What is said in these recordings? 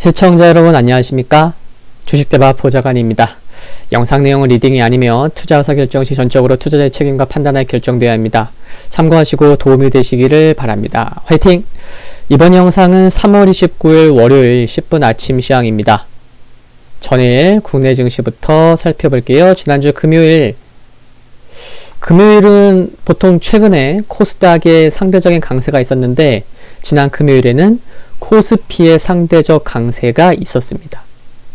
시청자 여러분 안녕하십니까? 주식대박 보좌관입니다. 영상 내용은 리딩이 아니며 투자 의사 결정 시 전적으로 투자자의 책임과 판단에 결정되어야 합니다. 참고하시고 도움이 되시기를 바랍니다. 화이팅! 이번 영상은 3월 29일 월요일 10분 아침 시황입니다. 전일 국내 증시부터 살펴볼게요. 지난주 금요일은 보통 최근에 코스닥의 상대적인 강세가 있었는데 지난 금요일에는 코스피의 상대적 강세가 있었습니다.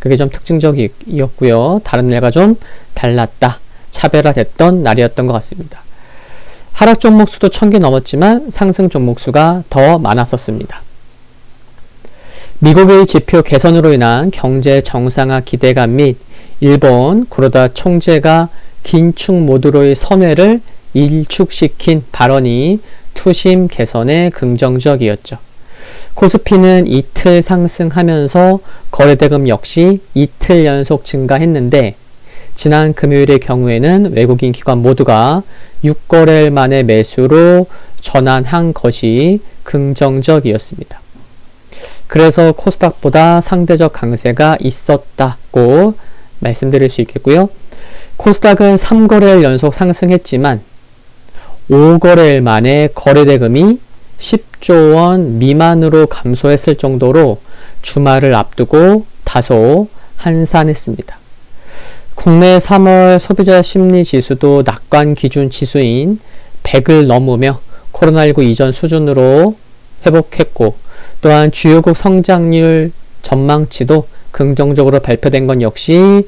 그게 좀 특징적이었고요. 다른 날과 좀 달랐다. 차별화됐던 날이었던 것 같습니다. 하락 종목 수도 1000개 넘었지만 상승 종목 수가 더 많았었습니다. 미국의 지표 개선으로 인한 경제 정상화 기대감 및 일본 구로다 총재가 긴축 모드로의 선회를 일축시킨 발언이 투심 개선에 긍정적이었죠. 코스피는 이틀 상승하면서 거래대금 역시 이틀 연속 증가했는데 지난 금요일의 경우에는 외국인 기관 모두가 6거래일 만에 매수로 전환한 것이 긍정적이었습니다. 그래서 코스닥보다 상대적 강세가 있었다고 말씀드릴 수 있겠고요. 코스닥은 3거래일 연속 상승했지만 5거래일 만에 거래대금이 10조 원 미만으로 감소했을 정도로 주말을 앞두고 다소 한산했습니다. 국내 3월 소비자 심리 지수도 낙관 기준 지수인 100을 넘으며 코로나19 이전 수준으로 회복했고 또한 주요국 성장률 전망치도 긍정적으로 발표된 건 역시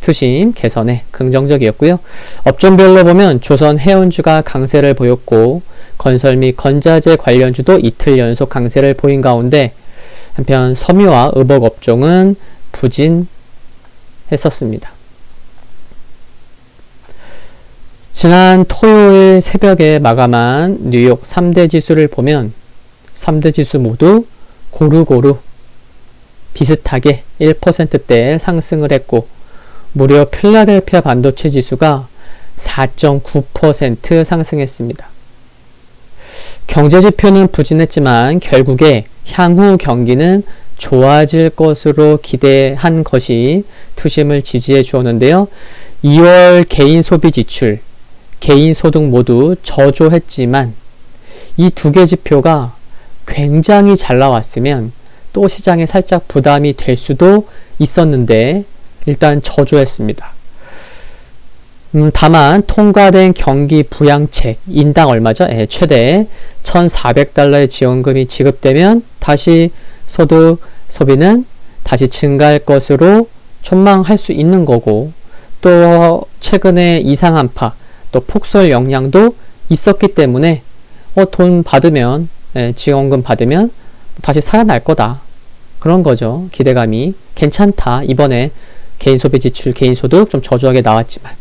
투심 개선에 긍정적이었고요. 업종별로 보면 조선 해운주가 강세를 보였고 건설 및 건자재 관련주도 이틀 연속 강세를 보인 가운데 한편 섬유와 의복 업종은 부진했었습니다. 지난 토요일 새벽에 마감한 뉴욕 3대 지수를 보면 3대 지수 모두 고루고루 비슷하게 1%대 상승을 했고 무려 필라델피아 반도체 지수가 4.9% 상승했습니다. 경제지표는 부진했지만 결국에 향후 경기는 좋아질 것으로 기대한 것이 투심을 지지해 주었는데요. 2월 개인 소비 지출, 개인 소득 모두 저조했지만 이 두 개 지표가 굉장히 잘 나왔으면 또 시장에 살짝 부담이 될 수도 있었는데 일단 저조했습니다. 다만 통과된 경기 부양책 인당 얼마죠? 최대 1,400달러의 지원금이 지급되면 다시 소비는 다시 증가할 것으로 전망할 수 있는 거고 또 최근에 이상한파 또 폭설 영향도 있었기 때문에 돈 받으면 지원금 받으면 다시 살아날 거다. 그런 거죠. 기대감이 괜찮다. 이번에 개인 소비 지출, 개인 소득 좀 저조하게 나왔지만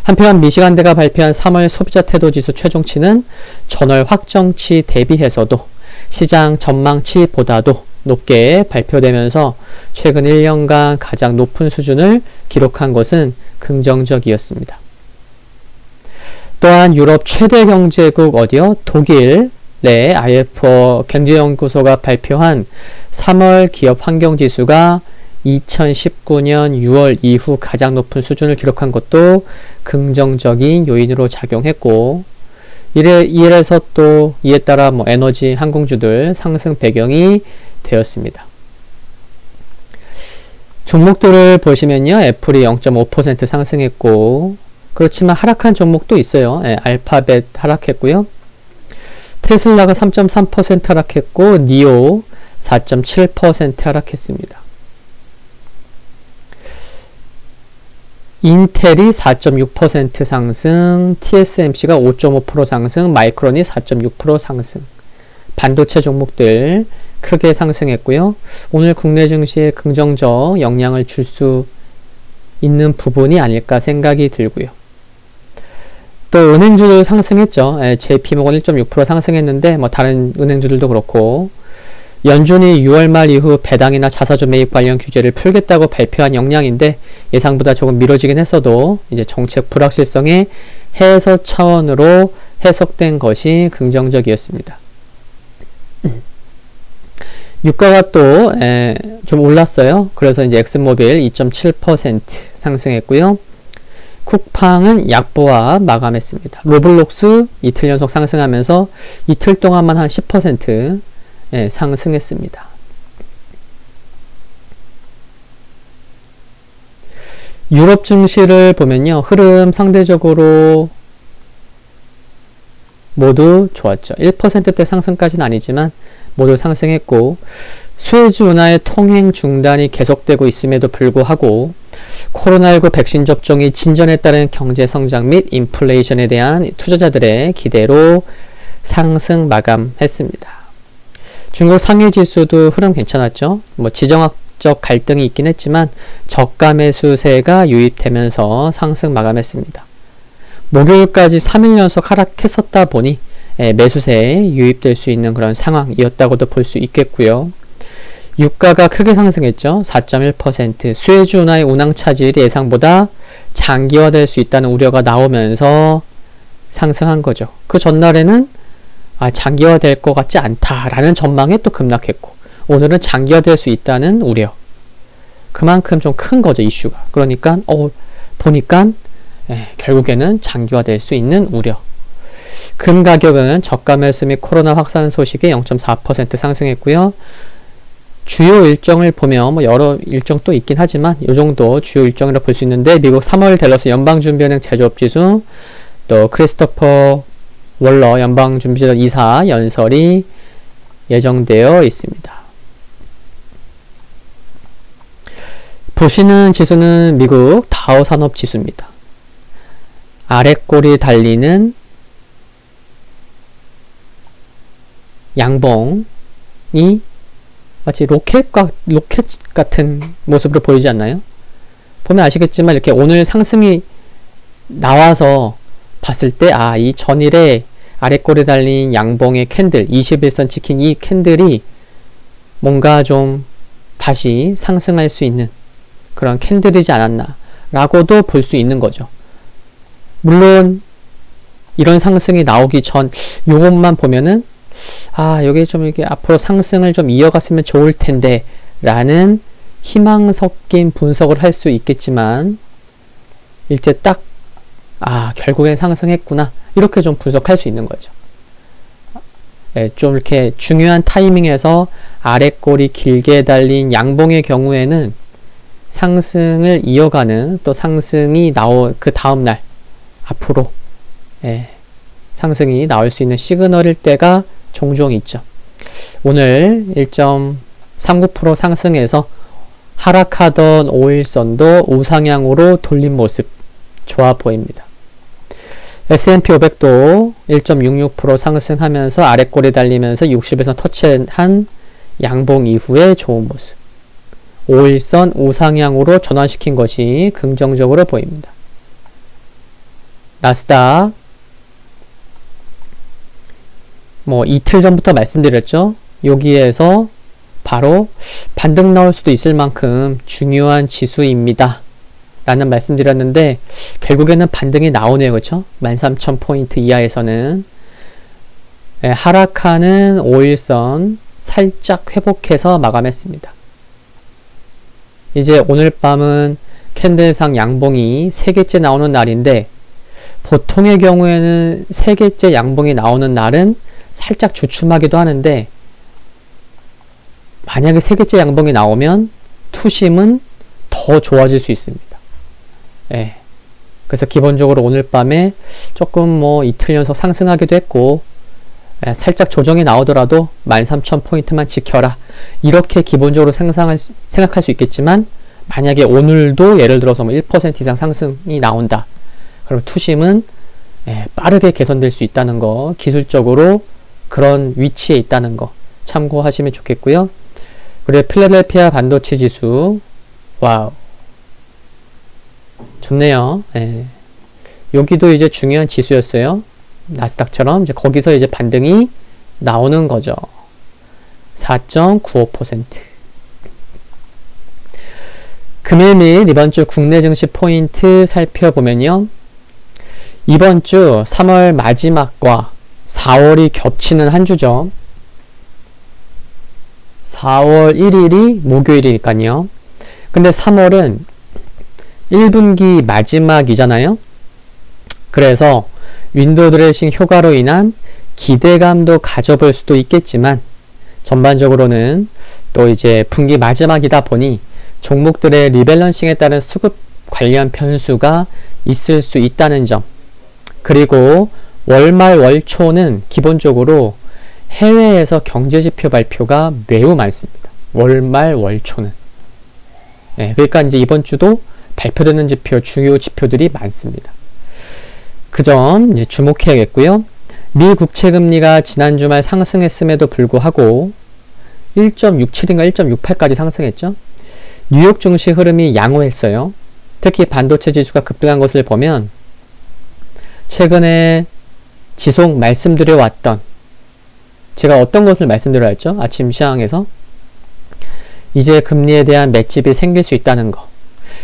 한편 미시간대가 발표한 3월 소비자 태도지수 최종치는 전월 확정치 대비해서도 시장 전망치보다도 높게 발표되면서 최근 1년간 가장 높은 수준을 기록한 것은 긍정적이었습니다. 또한 유럽 최대 경제국 어디요? 독일 내 IFO 경제연구소가 발표한 3월 기업 환경지수가 2019년 6월 이후 가장 높은 수준을 기록한 것도 긍정적인 요인으로 작용했고 이에 따라 에너지 항공주들 상승 배경이 되었습니다. 종목들을 보시면요. 애플이 0.5% 상승했고 그렇지만 하락한 종목도 있어요. 알파벳 하락했고요. 테슬라가 3.3% 하락했고 니오 4.7% 하락했습니다. 인텔이 4.6% 상승, TSMC가 5.5% 상승, 마이크론이 4.6% 상승. 반도체 종목들 크게 상승했고요. 오늘 국내 증시에 긍정적 영향을 줄 수 있는 부분이 아닐까 생각이 들고요. 또 은행주도 상승했죠. JP모건 1.6% 상승했는데 다른 은행주들도 그렇고 연준이 6월 말 이후 배당이나 자사주 매입 관련 규제를 풀겠다고 발표한 영향인데 예상보다 조금 미뤄지긴 했어도 이제 정책 불확실성의 해소 차원으로 해석된 것이 긍정적이었습니다. 유가가 또 좀 올랐어요. 그래서 이제 엑슨모빌 2.7% 상승했고요. 쿠팡은 약보와 마감했습니다. 로블록스 이틀 연속 상승하면서 이틀 동안만 한 10% 상승했습니다. 유럽 증시를 보면요. 흐름 상대적으로 모두 좋았죠. 1%대 상승까지는 아니지만 모두 상승했고, 수에즈 운하의 통행 중단이 계속되고 있음에도 불구하고 코로나19 백신 접종이 진전에 따른 경제 성장 및 인플레이션에 대한 투자자들의 기대로 상승 마감했습니다. 중국 상해 지수도 흐름 괜찮았죠. 뭐 지정학적 갈등이 있긴 했지만 저가 매수세가 유입되면서 상승 마감했습니다. 목요일까지 3일 연속 하락했었다 보니 매수세에 유입될 수 있는 그런 상황이었다고도 볼 수 있겠고요. 유가가 크게 상승했죠. 4.1%. 수에즈 운하의 운항 차질이 예상보다 장기화될 수 있다는 우려가 나오면서 상승한 거죠. 그 전날에는 장기화될 것 같지 않다라는 전망에 또 급락했고, 오늘은 장기화될 수 있다는 우려. 그만큼 좀 큰 거죠, 이슈가. 그러니까 보니까 결국에는 장기화될 수 있는 우려. 금 가격은 저가 매수 및 코로나 확산 소식에 0.4% 상승했고요. 주요 일정을 보면 뭐 여러 일정 또 있긴 하지만 이 정도 주요 일정이라 볼 수 있는데, 미국 3월 댈러스 연방준비은행 제조업지수, 또 크리스토퍼 월러 연방준비제도 이사 연설이 예정되어 있습니다. 보시는 지수는 미국 다우 산업 지수입니다. 아랫골이 달리는 양봉이 마치 로켓 같은 모습으로 보이지 않나요? 보면 아시겠지만 이렇게 오늘 상승이 나와서 봤을 때 이 전일에 아랫골에 달린 양봉의 캔들, 21선 찍힌 이 캔들이 뭔가 좀 다시 상승할 수 있는 그런 캔들이지 않았나 라고도 볼 수 있는 거죠. 물론 이런 상승이 나오기 전 요것만 보면은 여기 좀 이렇게 앞으로 상승을 좀 이어갔으면 좋을 텐데 라는 희망 섞인 분석을 할 수 있겠지만, 일제 딱 결국엔 상승했구나 이렇게 좀 분석할 수 있는 거죠. 좀 이렇게 중요한 타이밍에서 아랫골이 길게 달린 양봉의 경우에는 상승을 이어가는, 또 상승이 그 다음날 앞으로 상승이 나올 수 있는 시그널일 때가 종종 있죠. 오늘 1.39% 상승해서 하락하던 5일선도 우상향으로 돌린 모습 좋아 보입니다. S&P 500도 1.66% 상승하면서 아랫골에 달리면서 60에서 터치한 양봉 이후에 좋은 모습. 5일선 우상향으로 전환시킨 것이 긍정적으로 보입니다. 나스닥 이틀 전부터 말씀드렸죠. 여기에서 바로 반등 나올 수도 있을 만큼 중요한 지수입니다 라는 말씀드렸는데, 결국에는 반등이 나오네요. 그렇죠? 13,000포인트 이하에서는 하락하는 5일선 살짝 회복해서 마감했습니다. 이제 오늘 밤은 캔들상 양봉이 3개째 나오는 날인데, 보통의 경우에는 3개째 양봉이 나오는 날은 살짝 주춤하기도 하는데, 만약에 3개째 양봉이 나오면 투심은 더 좋아질 수 있습니다. 그래서 기본적으로 오늘 밤에 조금 이틀 연속 상승하기도 했고, 살짝 조정이 나오더라도 13,000포인트만 지켜라 이렇게 기본적으로 생각할 수 있겠지만, 만약에 오늘도 예를 들어서 1% 이상 상승이 나온다 그럼 투심은 빠르게 개선될 수 있다는 거, 기술적으로 그런 위치에 있다는 거 참고하시면 좋겠고요. 그리고 필라델피아 반도체 지수, 와우, 좋네요. 여기도 이제 중요한 지수였어요. 나스닥처럼 이제 거기서 이제 반등이 나오는 거죠. 4.95%. 금일 및 이번 주 국내 증시 포인트 살펴보면요. 이번 주 3월 마지막과 4월이 겹치는 한 주죠. 4월 1일이 목요일이니까요. 근데 3월은 1분기 마지막이잖아요. 그래서 윈도우 드레싱 효과로 인한 기대감도 가져볼 수도 있겠지만 전반적으로는 또 이제 분기 마지막이다 보니 종목들의 리밸런싱에 따른 수급 관련 변수가 있을 수 있다는 점, 그리고 월말 월초는 기본적으로 해외에서 경제지표 발표가 매우 많습니다. 월말 월초는. 네, 그러니까 이제 이번 주도 발표되는 지표, 주요 지표들이 많습니다. 그 점 이제 주목해야겠고요. 미 국채 금리가 지난 주말 상승했음에도 불구하고 1.67인가 1.68까지 상승했죠. 뉴욕 증시 흐름이 양호했어요. 특히 반도체 지수가 급등한 것을 보면 최근에 지속 말씀드려왔던, 제가 어떤 것을 말씀드려왔죠? 아침 시황에서 이제 금리에 대한 맷집이 생길 수 있다는 거.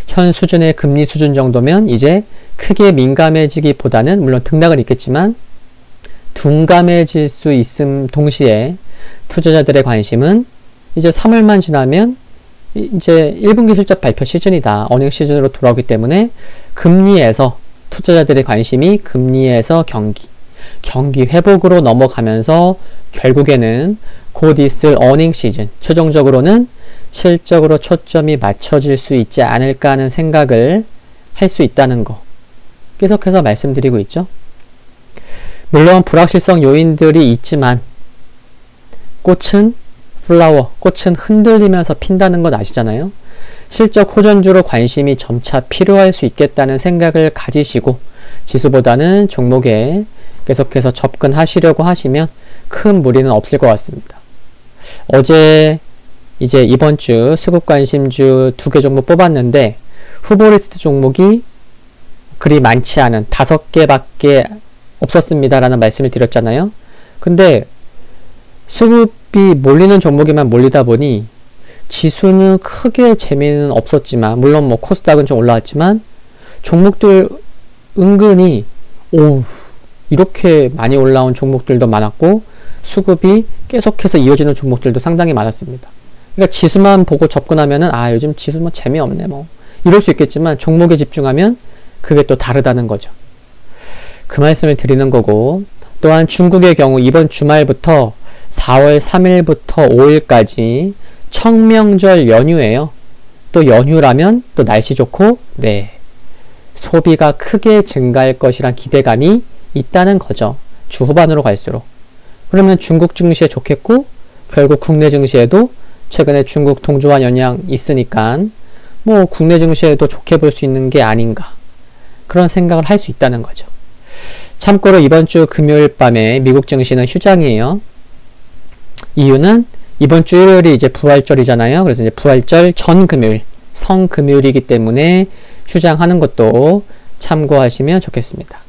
현 수준의 금리 수준 정도면 이제 크게 민감해지기보다는 물론 등락은 있겠지만 둔감해질 수 있음 동시에 투자자들의 관심은 이제 3월만 지나면 이제 1분기 실적 발표 시즌이다. 어닝 시즌으로 돌아오기 때문에 금리에서 투자자들의 관심이 금리에서 경기 회복으로 넘어가면서 결국에는 곧 있을 어닝 시즌, 최종적으로는 실적으로 초점이 맞춰질 수 있지 않을까 하는 생각을 할 수 있다는 거 계속해서 말씀드리고 있죠. 물론 불확실성 요인들이 있지만 꽃은 흔들리면서 핀다는 건 아시잖아요. 실적 호전주로 관심이 점차 필요할 수 있겠다는 생각을 가지시고 지수보다는 종목에 계속해서 접근하시려고 하시면 큰 무리는 없을 것 같습니다. 어제 이제 이번 주 수급 관심주 2개 종목 뽑았는데 후보 리스트 종목이 그리 많지 않은 5개밖에 없었습니다라는 말씀을 드렸잖아요. 근데 수급이 몰리는 종목에만 몰리다 보니 지수는 크게 재미는 없었지만, 물론 뭐 코스닥은 좀 올라왔지만 종목들 은근히 이렇게 많이 올라온 종목들도 많았고 수급이 계속해서 이어지는 종목들도 상당히 많았습니다. 그러니까 지수만 보고 접근하면은 요즘 지수 뭐 재미없네 뭐 이럴 수 있겠지만 종목에 집중하면 그게 또 다르다는 거죠. 그 말씀을 드리는 거고, 또한 중국의 경우 이번 주말부터 4월 3일부터 5일까지 청명절 연휴예요. 또 연휴라면 또 날씨 좋고 소비가 크게 증가할 것이란 기대감이 있다는 거죠. 주 후반으로 갈수록. 그러면 중국 증시에 좋겠고 결국 국내 증시에도 최근에 중국 동조화 영향 있으니까 뭐 국내 증시에도 좋게 볼 수 있는 게 아닌가, 그런 생각을 할 수 있다는 거죠. 참고로 이번 주 금요일 밤에 미국 증시는 휴장이에요. 이유는 이번 주 일요일이 이제 부활절이잖아요. 그래서 이제 부활절 전 금요일, 성금요일이기 때문에 휴장하는 것도 참고하시면 좋겠습니다.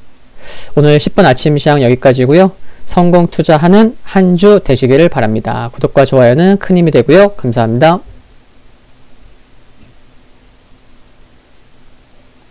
오늘 10분 아침 시황 여기까지고요. 성공 투자하는 한 주 되시기를 바랍니다. 구독과 좋아요는 큰 힘이 되고요. 감사합니다.